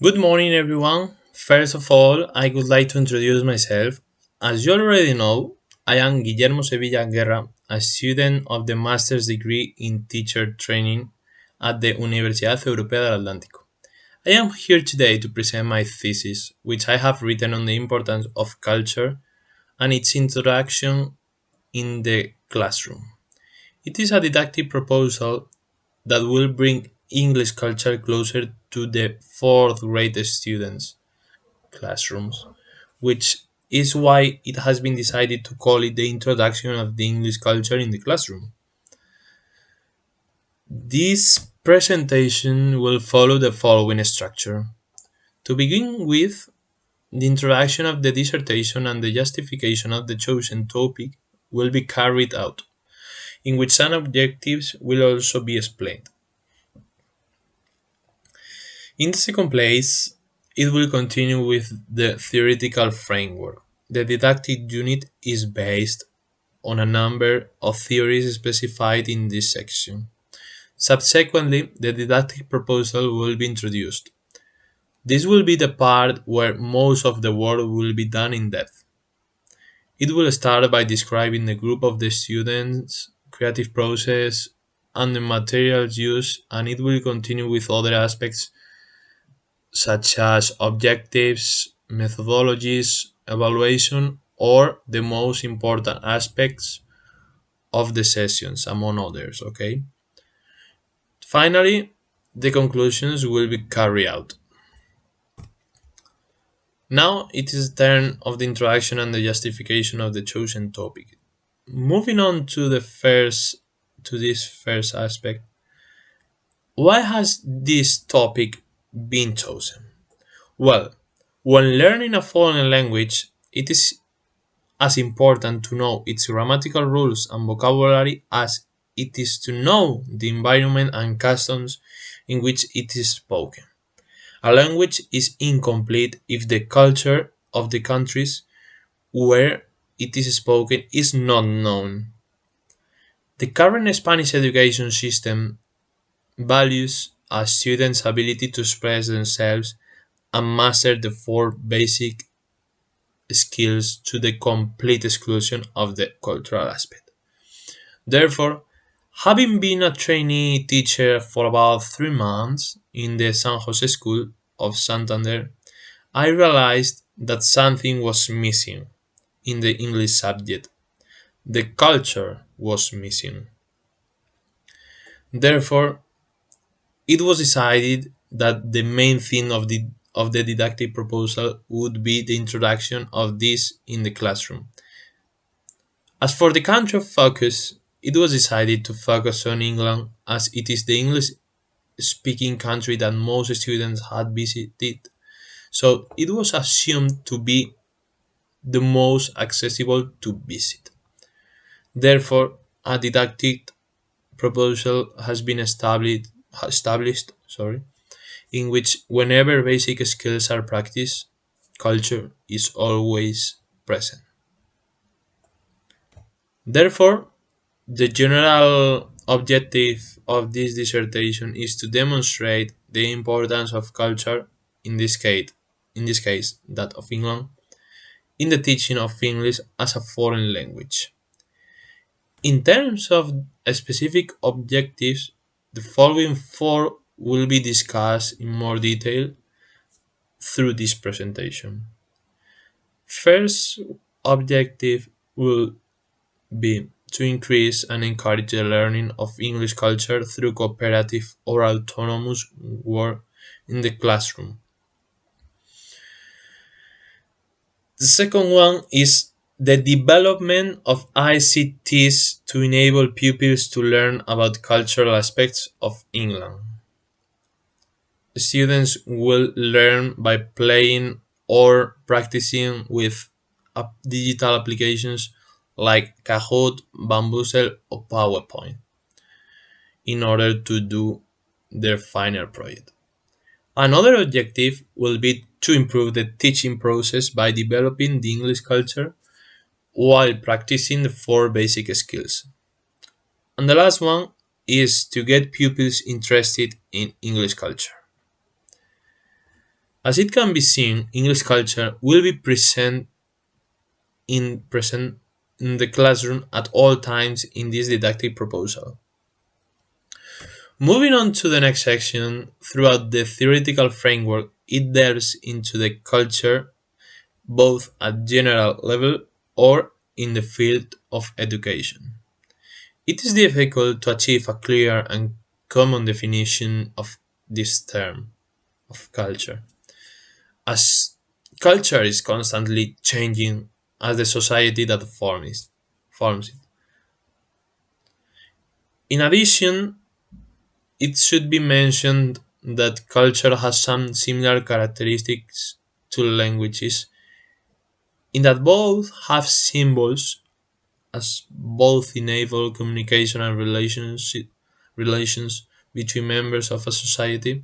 Good morning, everyone. First of all, I would like to introduce myself. As you already know, I am Guillermo Sev, a student of the master's degree in teacher training at the Universidad Europea del Atlántico. I am here today to present my thesis, which I have written on the importance of culture and its introduction in the classroom. It is a didactic proposal that will bring English culture closer to the fourth grade students' classrooms, which is why it has been decided to call it the introduction of the English culture in the classroom. This presentation will follow the following structure. To begin with, the introduction of the dissertation and the justification of the chosen topic will be carried out, in which some objectives will also be explained. In the second place, it will continue with the theoretical framework. The didactic unit is based on a number of theories specified in this section. Subsequently, the didactic proposal will be introduced. This will be the part where most of the work will be done in depth. It will start by describing the group of the students, creative process, and the materials used, and it will continue with other aspects such as objectives, methodologies, evaluation, or the most important aspects of the sessions, among others. Okay. Finally, the conclusions will be carried out. Now it is the turn of the introduction and the justification of the chosen topic. Moving on to this first aspect, why has this topic been chosen? Well, when learning a foreign language, it is as important to know its grammatical rules and vocabulary as it is to know the environment and customs in which it is spoken. A language is incomplete if the culture of the countries where it is spoken is not known. The current Spanish education system values a student's ability to express themselves and master the four basic skills to the complete exclusion of the cultural aspect. Therefore, having been a trainee teacher for about 3 months in the San Jose School of Santander, I realized that something was missing in the English subject. The culture was missing. Therefore, it was decided that the main theme of the didactic proposal would be the introduction of this in the classroom. As for the country of focus, it was decided to focus on England as it is the English speaking country that most students had visited, so it was assumed to be the most accessible to visit. Therefore, a didactic proposal has been established, in which whenever basic skills are practiced, culture is always present. Therefore, the general objective of this dissertation is to demonstrate the importance of culture, in this case that of England, in the teaching of English as a foreign language. In terms of specific objectives, the following four will be discussed in more detail through this presentation. First objective will be to increase and encourage the learning of English culture through cooperative or autonomous work in the classroom. The second one is the development of ICTs to enable pupils to learn about cultural aspects of England. Students will learn by playing or practicing with digital applications like Kahoot, Bamboozle, or PowerPoint in order to do their final project. Another objective will be to improve the teaching process by developing the English culture while practicing the four basic skills. And the last one is to get pupils interested in English culture. As it can be seen, English culture will be present in the classroom at all times in this didactic proposal. Moving on to the next section, throughout the theoretical framework, it delves into the culture both at general level or in the field of education. It is difficult to achieve a clear and common definition of this term of culture, as culture is constantly changing as the society that forms it. In addition, it should be mentioned that culture has some similar characteristics to languages in that both have symbols as both enable communication and relations between members of a society.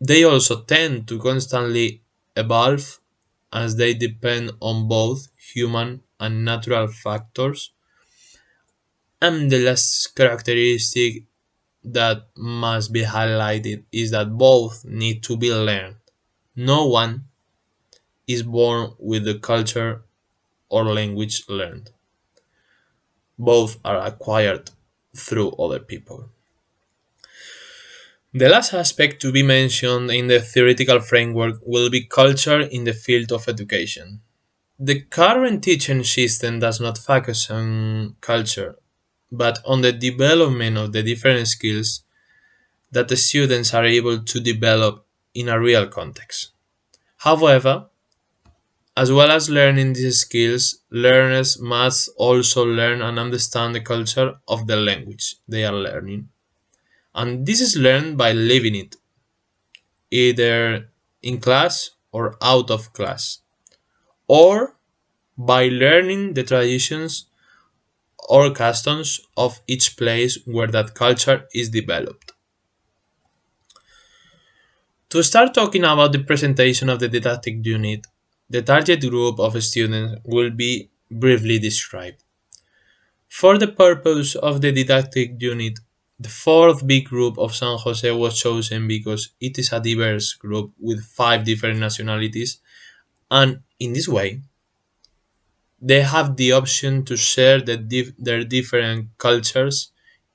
They also tend to constantly evolve as they depend on both human and natural factors. And the last characteristic that must be highlighted is that both need to be learned. No one is born with the culture or language learned. Both are acquired through other people. The last aspect to be mentioned in the theoretical framework will be culture in the field of education. The current teaching system does not focus on culture, but on the development of the different skills that the students are able to develop in a real context. However, as well as learning these skills, learners must also learn and understand the culture of the language they are learning. And this is learned by living it, either in class or out of class, or by learning the traditions or customs of each place where that culture is developed. To start talking about the presentation of the didactic unit, the target group of students will be briefly described. For the purpose of the didactic unit, the fourth big group of San Jose was chosen because it is a diverse group with 5 different nationalities, and in this way, they have the option to share their different cultures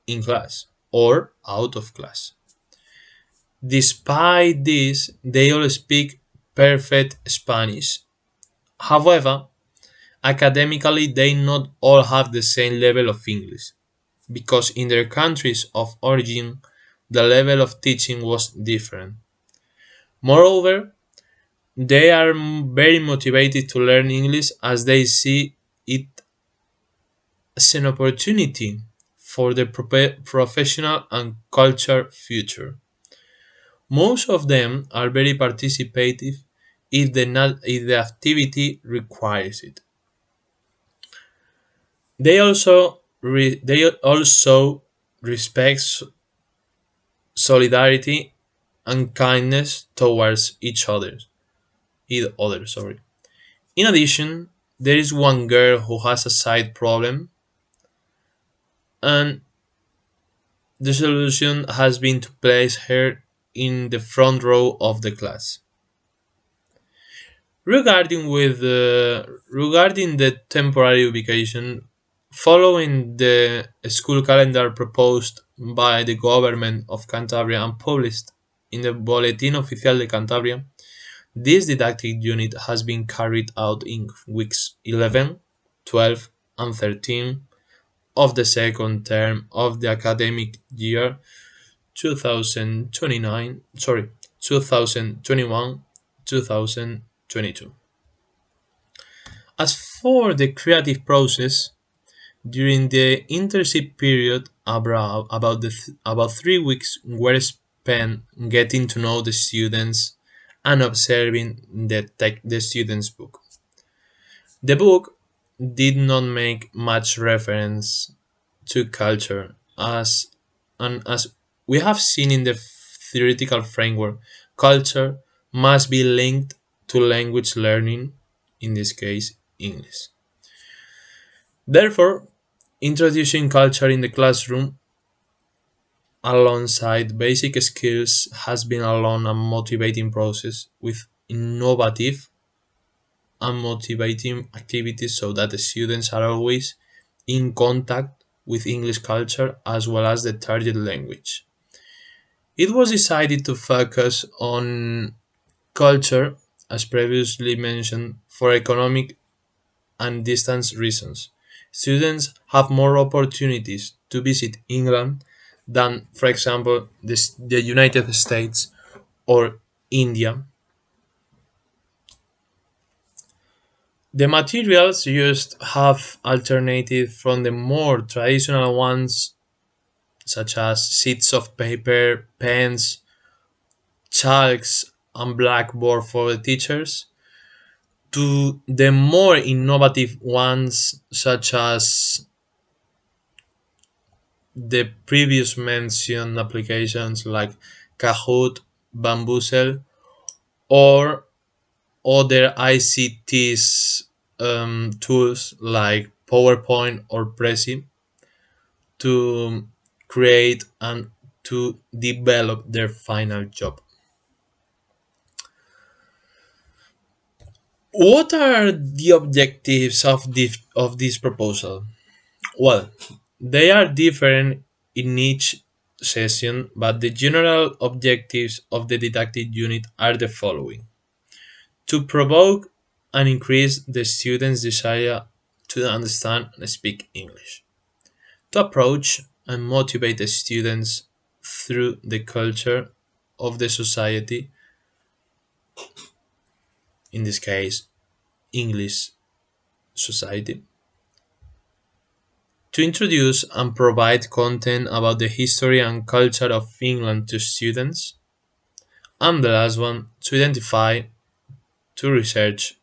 in class or out of class. Despite this, they all speak perfect Spanish. However, academically, they not all have the same level of English because in their countries of origin, the level of teaching was different. Moreover, they are very motivated to learn English as they see it as an opportunity for their professional and culture future. Most of them are very participative if the activity requires it. They also respect solidarity and kindness towards each other. In addition, there is one girl who has a side problem, and the solution has been to place her in the front row of the class. Regarding the temporary ubication, following the school calendar proposed by the government of Cantabria and published in the Boletín Oficial de Cantabria, this didactic unit has been carried out in weeks 11, 12, and 13 of the second term of the academic year 2021 2022. As for the creative process, during the internship period, about 3 weeks were spent getting to know the students and observing the students' book. The book did not make much reference to culture, as we have seen in the theoretical framework, culture must be linked to language learning, in this case, English. Therefore, introducing culture in the classroom alongside basic skills has been a long and motivating process with innovative and motivating activities so that the students are always in contact with English culture as well as the target language. It was decided to focus on culture, as previously mentioned, for economic and distance reasons. Students have more opportunities to visit England than, for example, the United States or India. The materials used have alternated from the more traditional ones, such as sheets of paper, pens, chalks, and blackboard for the teachers, to the more innovative ones, such as the previous mentioned applications like Kahoot, Bamboozle, or other ICTs tools like PowerPoint or Prezi to create and to develop their final job. What are the objectives of this proposal? Well, they are different in each session, but the general objectives of the didactic unit are the following: to provoke and increase the students' desire to understand and speak English, to approach and motivate the students through the culture of the society, in this case, English society, to introduce and provide content about the history and culture of England to students, and the last one, to identify, to research,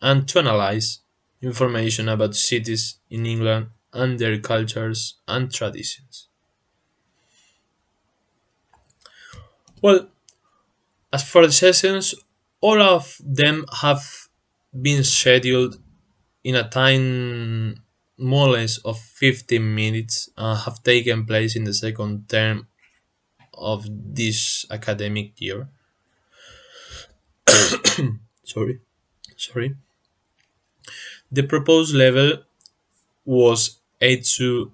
and to analyze information about cities in England and their cultures and traditions. Well, as for the sessions, all of them have been scheduled in a time more or less of 15 minutes and have taken place in the second term of this academic year. Sorry, sorry. The proposed level was A2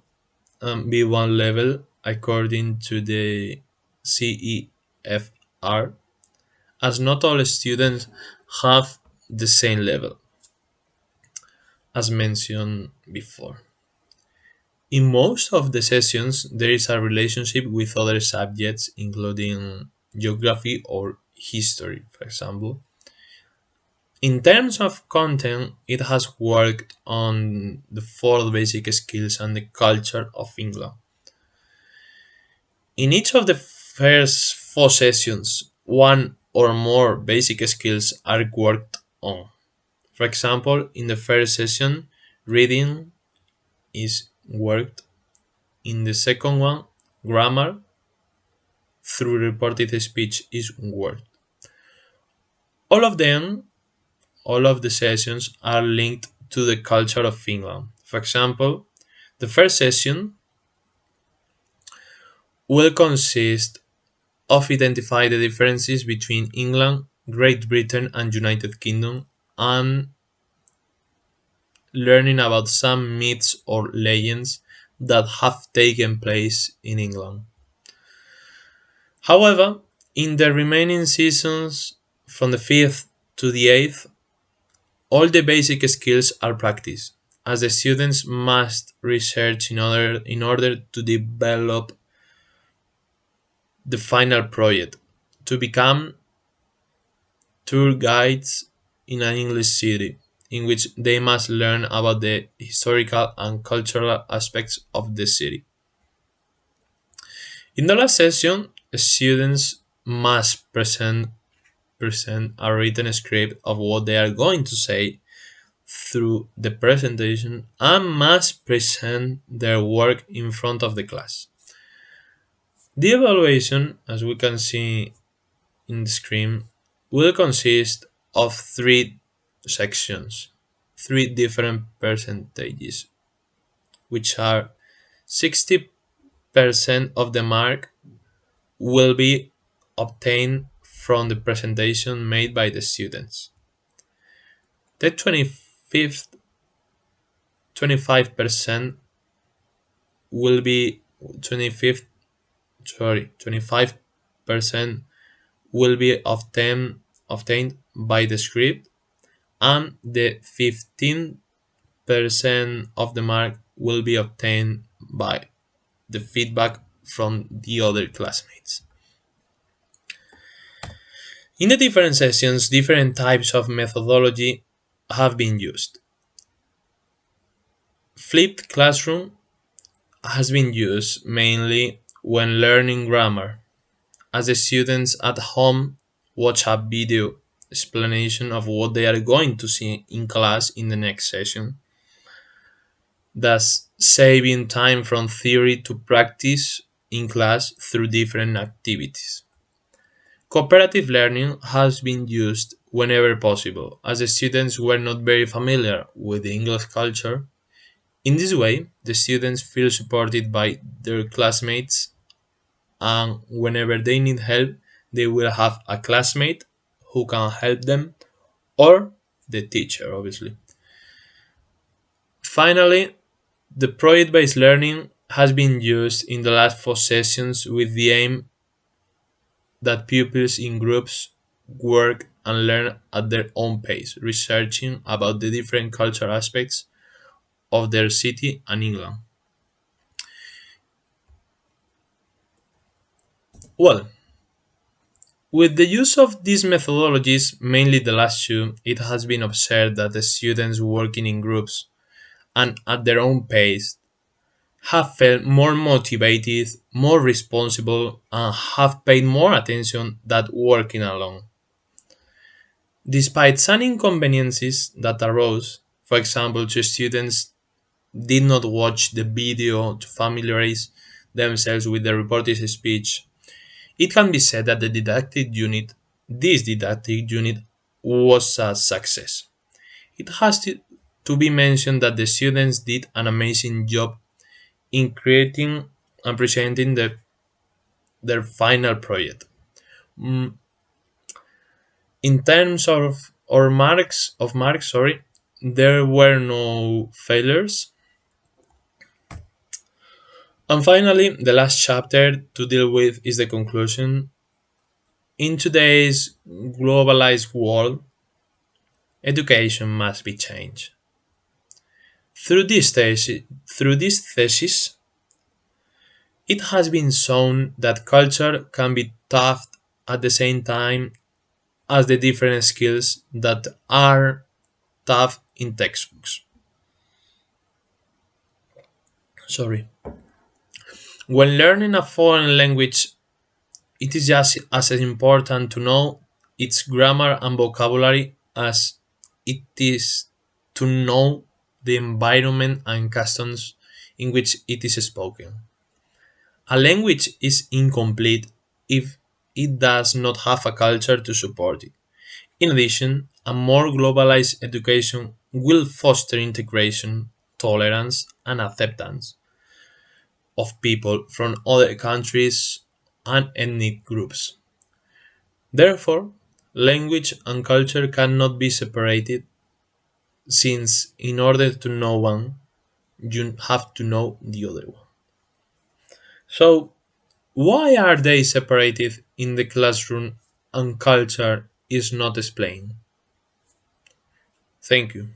B1 level according to the CEFR, as not all students have the same level, as mentioned before. In most of the sessions, there is a relationship with other subjects, including geography or history, for example. In terms of content, it has worked on the four basic skills and the culture of England. In each of the first four sessions, one or more basic skills are worked on. For example, in the first session, reading is worked. In the second one, grammar through reported speech is worked. All of them, all of the sessions are linked to the culture of Finland. For example, the first session will consist of identify the differences between England, Great Britain, and United Kingdom, and learning about some myths or legends that have taken place in England. However, in the remaining seasons, from the 5th to the 8th, all the basic skills are practiced, as the students must research in order to develop the final project, to become tour guides in an English city, in which they must learn about the historical and cultural aspects of the city. In the last session, students must present a written script of what they are going to say through the presentation and must present their work in front of the class. The evaluation, as we can see in the screen, will consist of three sections, three different percentages, which are 60, 50% of the mark will be obtained from the presentation made by the students. The 25% will be 25th, 25% will be obtained by the script, and the 15% of the mark will be obtained by the feedback from the other classmates. In the different sessions, different types of methodology have been used. Flipped classroom has been used mainly when learning grammar, as the students at home watch a video explanation of what they are going to see in class in the next session, thus saving time from theory to practice in class through different activities. Cooperative learning has been used whenever possible, as the students were not very familiar with the English culture. In this way, the students feel supported by their classmates, and whenever they need help, they will have a classmate who can help them, or the teacher, obviously. Finally, the project based learning has been used in the last 4 sessions with the aim that pupils in groups work and learn at their own pace, researching about the different cultural aspects of their city and England. Well, with the use of these methodologies, mainly the last two, it has been observed that the students working in groups and at their own pace have felt more motivated, more responsible, and have paid more attention than working alone. Despite some inconveniences that arose, for example, two students did not watch the video to familiarize themselves with the reported speech, it can be said that this didactic unit was a success. It has to be mentioned that the students did an amazing job in creating and presenting their final project. Mm, In terms of marks, sorry, there were no failures. And finally, the last chapter to deal with is the conclusion. In today's globalized world, education must be changed. Through this thesis, it has been shown that culture can be taught at the same time as the different skills that are taught in textbooks. Sorry. When learning a foreign language, it is just as important to know its grammar and vocabulary as it is to know the environment and customs in which it is spoken. A language is incomplete if it does not have a culture to support it. In addition, a more globalized education will foster integration, tolerance, and acceptance of people from other countries and ethnic groups. Therefore, language and culture cannot be separated, since in order to know one, you have to know the other one. So, why are they separated in the classroom and culture is not explained? Thank you.